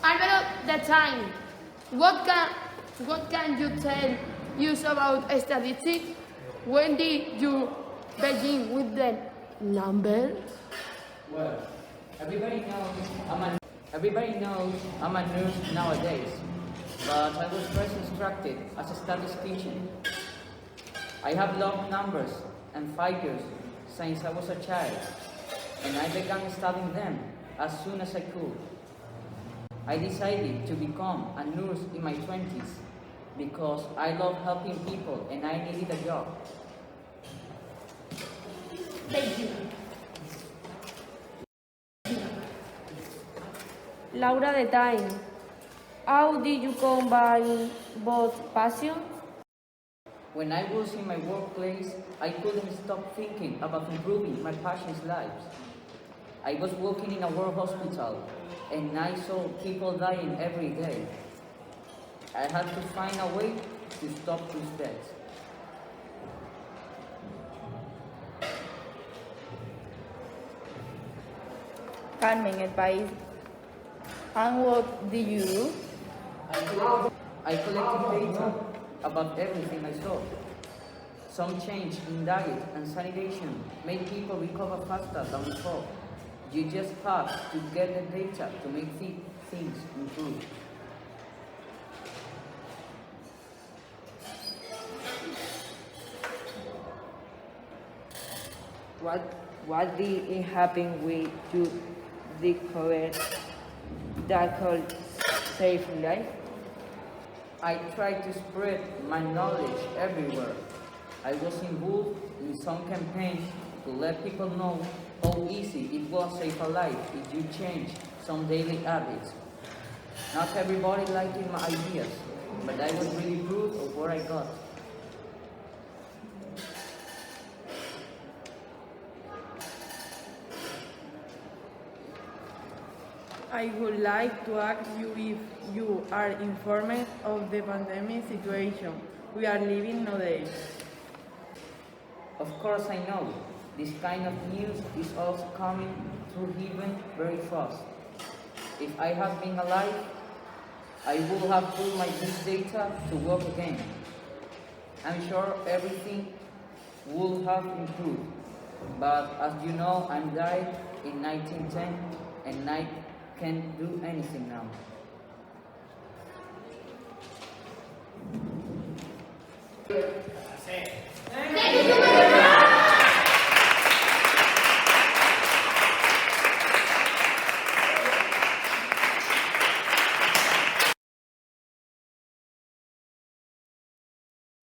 Albert, the time. What can you tell us about statistics? When did you begin with the numbers? Well, everybody knows I'm a nurse nowadays, but I was first instructed as a statistician. I have loved numbers and figures since I was a child, and I began studying them as soon as I could. I decided to become a nurse in my 20s because I love helping people and I needed a job. Thank you. Laura, the time. How did you combine both passions? When I was in my workplace, I couldn't stop thinking about improving my patients' lives. I was working in a war hospital and I saw people dying every day. I had to find a way to stop these deaths. Carmen, el país. And what did you do? I collected data about everything I saw. Some change in diet and sanitation made people recover faster than before. You just have to get the data to make things improve. What did it happen with you discovered that could save life? I tried to spread my knowledge everywhere. I was involved in some campaigns to let people know how easy it was to save a life if you change some daily habits. Not everybody liked my ideas, but I was really proud of what I got. I would like to ask you if you are informed of the pandemic situation we are living nowadays. Of course I know. This kind of news is also coming through even very fast. If I had been alive, I would have put my big data to work again. I'm sure everything would have improved. But as you know, I died in 1910 and I can't do anything now. Thank you.